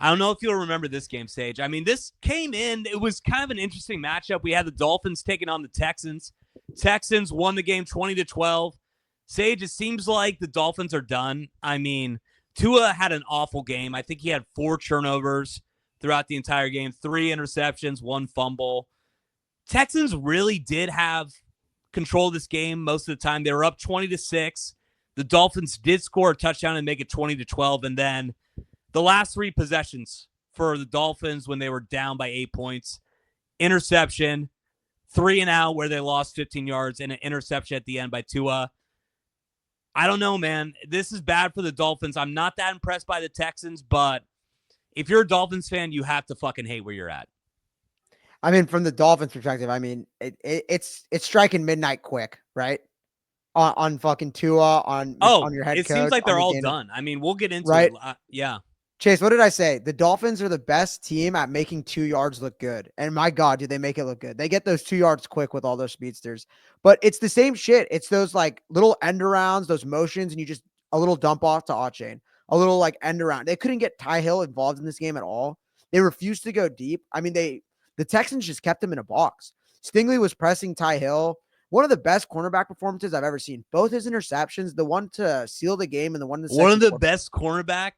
I don't know if you'll remember this game, Sage. I mean, this came in. It was kind of an interesting matchup. We had the Dolphins taking on the Texans. Texans won the game 20-12. Sage, it seems like the Dolphins are done. I mean, Tua had an awful game. I think he had 4 turnovers throughout the entire game, 3 interceptions, 1 fumble. Texans really did have control of this game most of the time. They were up 20-6. The Dolphins did score a touchdown and make it 20-12, and then the last 3 possessions for the Dolphins when they were down by 8 points, interception, 3 and out where they lost 15 yards, and an interception at the end by Tua. I don't know, man. This is bad for the Dolphins. I'm not that impressed by the Texans, but if you're a Dolphins fan, you have to fucking hate where you're at. I mean, from the Dolphins' perspective, I mean, it's striking midnight quick, right? On fucking Tua, on your head coach. It seems like they're all done. I mean, we'll get into right? it. Yeah. Chase, what did I say? The Dolphins are the best team at making 2 yards look good. And my God, do they make it look good. They get those 2 yards quick with all those speedsters. But it's the same shit. It's those like little end arounds, those motions, and you just a little dump off to Achain. A little like end around. They couldn't get Ty Hill involved in this game at all. They refused to go deep. I mean, the Texans just kept him in a box. Stingley was pressing Ty Hill. One of the best cornerback performances I've ever seen. Both his interceptions, the one to seal the game and the one in the one of the best cornerback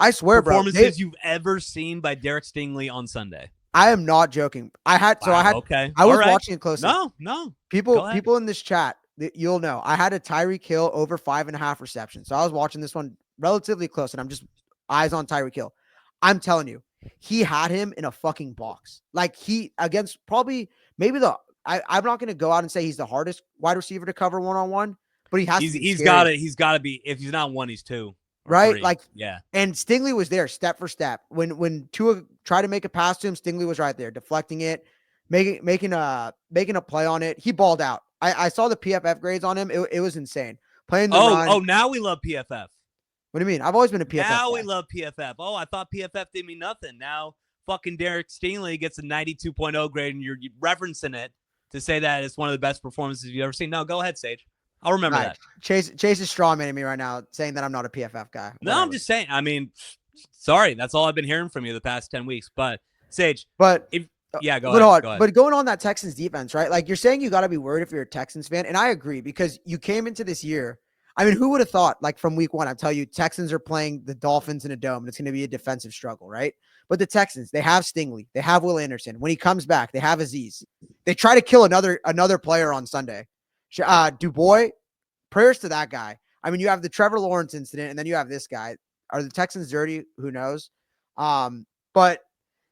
I swear, performances you've ever seen by Derrick Stingley on Sunday. I am not joking. I was watching it closely. No. People in this chat, you'll know. I had a Tyreek Hill over 5.5 receptions. So I was watching this one relatively close, and I'm just eyes on Tyreek Hill. I'm telling you, he had him in a fucking box. Like he against probably maybe I'm not going to go out and say he's the hardest wide receiver to cover one-on-one, but he has to be. He's got to be. If he's not 1, he's 2. Right? 3. Like, yeah. And Stingley was there step for step. When Tua tried to make a pass to him, Stingley was right there, deflecting it, making a play on it. He balled out. I saw the PFF grades on him. It was insane. Playing the run. Oh, now we love PFF. What do you mean? I've always been a PFF Now guy. We love PFF. Oh, I thought PFF did me nothing. Now fucking Derrick Stingley gets a 92.0 grade, and you're referencing it to say that it's one of the best performances you've ever seen. No, go ahead, Sage. I'll remember that. Chase is strawmanning me right now, saying that I'm not a PFF guy. No, whatever. I'm just saying. I mean, sorry. That's all I've been hearing from you the past 10 weeks. But, Sage. Go ahead. But going on that Texans defense, right? Like you're saying you got to be worried if you're a Texans fan. And I agree because you came into this year. I mean, who would have thought, like from week 1, I tell you, Texans are playing the Dolphins in a dome and it's going to be a defensive struggle, right? But the Texans, they have Stingley. They have Will Anderson. When he comes back, they have Aziz. They try to kill another player on Sunday. DuBose, prayers to that guy. I mean, you have the Trevor Lawrence incident, and then you have this guy. Are the Texans dirty? Who knows? But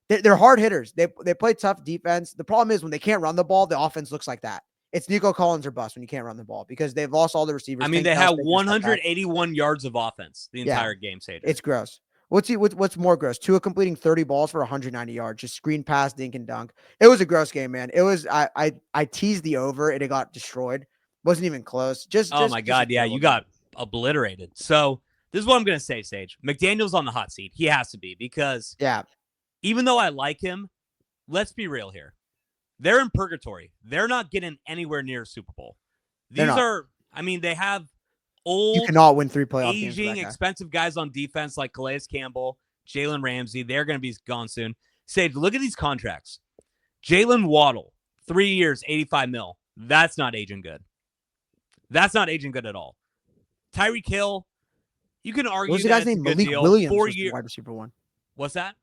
they're hard hitters. They play tough defense. The problem is when they can't run the ball, the offense looks like that. It's Nico Collins or bust when you can't run the ball because they've lost all the receivers. I mean, they have 181 yards of offense the entire game, Sage. It's gross. What's more gross? Tua completing 30 balls for 190 yards, just screen pass, dink and dunk. It was a gross game, man. It was. I teased the over and it got destroyed. Wasn't even close. Oh my God, yeah, you got obliterated. So this is what I'm gonna say, Sage. McDaniel's on the hot seat. He has to be because even though I like him, let's be real here. They're in purgatory. They're not getting anywhere near Super Bowl. They have old, you cannot win 3 playoff aging, games expensive guys on defense like Calais Campbell, Jalen Ramsey. They're going to be gone soon. Sage, look at these contracts. Jalen Waddle, 3 years, $85 million. That's not aging good. That's not aging good at all. Tyreek Hill, you can argue what's the guy's name? Malik Williams 4 was the years wide receiver 1. What's that?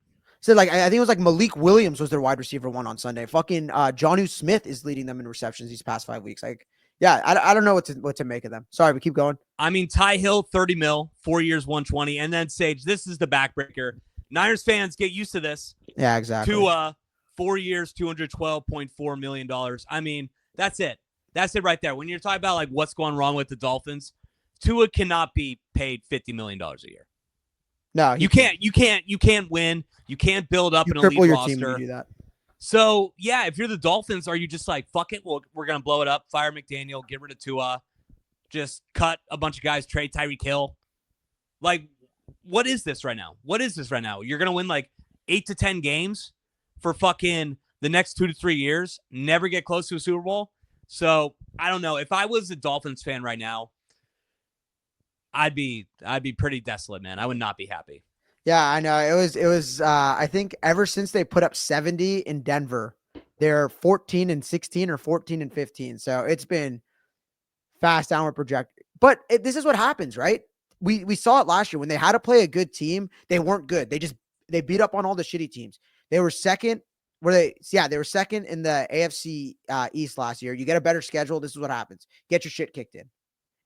So I think it was like Malik Williams was their wide receiver 1 on Sunday. Fucking Jonnu Smith is leading them in receptions these past 5 weeks. I don't know what to make of them. Sorry, but keep going. I mean, Ty Hill, $30 million, 4 years, $120, and then Sage. This is the backbreaker. Niners fans, get used to this. Yeah, exactly. 4 years, $212.4 million. I mean, that's it. That's it right there. When you're talking about like what's going wrong with the Dolphins, Tua cannot be paid $50 million a year. No, you can't win. You can't build up an elite your roster. Team to do that. So yeah, if you're the Dolphins, are you just like, fuck it? Well, we're gonna blow it up, fire McDaniel, get rid of Tua, just cut a bunch of guys, trade Tyreek Hill. Like, what is this right now? You're gonna win like 8 to 10 games for fucking the next 2 to 3 years, never get close to a Super Bowl. So I don't know. If I was a Dolphins fan right now, I'd be pretty desolate, man. I would not be happy. Yeah, I know. It was I think ever since they put up 70 in Denver, they're 14-16 or 14-15. So it's been fast downward project. But this is what happens, right? We saw it last year when they had to play a good team, they weren't good. They beat up on all the shitty teams. They were second. They were second in the AFC East last year. You get a better schedule. This is what happens. Get your shit kicked in.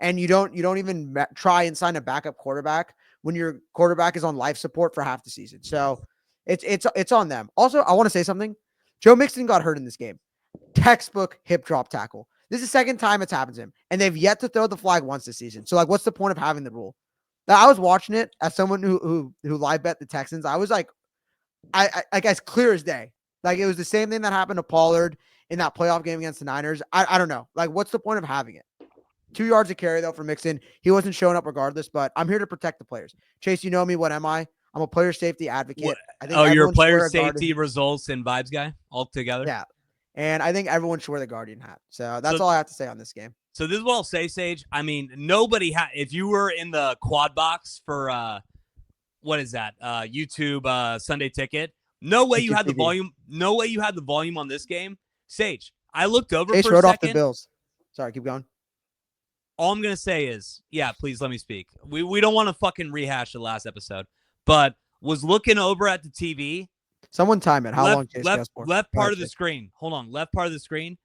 And you don't even try and sign a backup quarterback when your quarterback is on life support for half the season. So it's on them. Also, I want to say something. Joe Mixon got hurt in this game. Textbook hip drop tackle. This is the second time it's happened to him, and they've yet to throw the flag once this season. So, like, what's the point of having the rule? Now, I was watching it as someone who live bet the Texans. I was like, I as clear as day. Like, it was the same thing that happened to Pollard in that playoff game against the Niners. I don't know. Like, what's the point of having it? 2 yards of carry, though, for Mixon. He wasn't showing up regardless, but I'm here to protect the players. Chase, you know me. What am I? I'm a player safety advocate. I think you're a player safety results and vibes guy all together? Yeah. And I think everyone should wear the Guardian hat. So that's all I have to say on this game. So this is what I'll say, Sage. I mean, nobody had. If you were in the quad box for what is that? YouTube Sunday Ticket. No way you had the volume. No way you had the volume on this game, Sage. I looked over Chase for a second. Off the Bills. Sorry, keep going. All I'm gonna say is, yeah, please let me speak. We don't want to fucking rehash the last episode, but was looking over at the TV. Someone time it. How long? Left part of the screen. Hold on. Left part of the screen.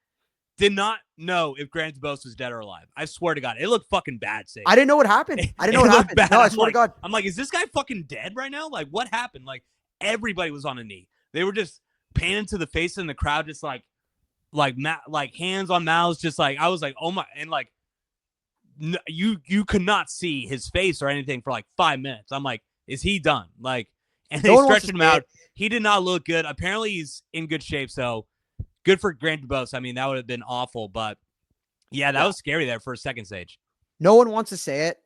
Did not know if Grant DuBose was dead or alive. I swear to God, it looked fucking bad. Sage. I didn't know what happened. I didn't know what happened. Bad. No, I swear to God. I'm like, is this guy fucking dead right now? Like, what happened? Like, everybody was on a knee. They were just panning to the face in the crowd, just like hands on mouths, just like I was like, oh my, and like, you could not see his face or anything for like 5 minutes. I'm like, is he done? Like. And they stretched him out. He did not look good. Apparently, he's in good shape. So, good for Grant DuBose. I mean, that would have been awful. But, yeah, that was scary there for a second stage. No one wants to say it.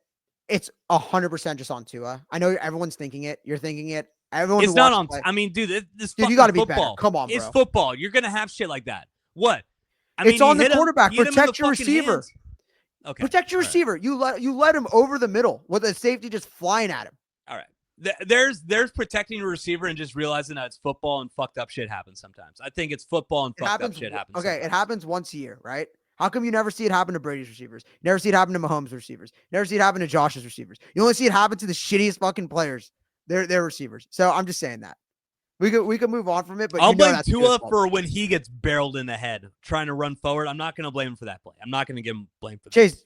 It's 100% just on Tua. I know everyone's thinking it. You're thinking it. Everyone. It's not on. I mean, dude, this you got to be football. Better. Come on, bro. It's football. You're going to have shit like that. What? I mean, it's on the quarterback. Protect your receiver. Hands. Okay. Protect your receiver. You let him over the middle with a safety just flying at him. All right. There's protecting your receiver and just realizing that it's football and fucked up shit happens sometimes. I think it's football and fucked up shit happens. Okay, sometimes. It happens once a year, right? How come you never see it happen to Brady's receivers? You never see it happen to Mahomes' receivers. You never see it happen to Josh's receivers. You only see it happen to the shittiest fucking players, their receivers. So I'm just saying that. We could move on from it, but I'll blame Tua for when he gets barreled in the head trying to run forward. I'm not going to blame him for that play. I'm not going to give him blame for that. Chase,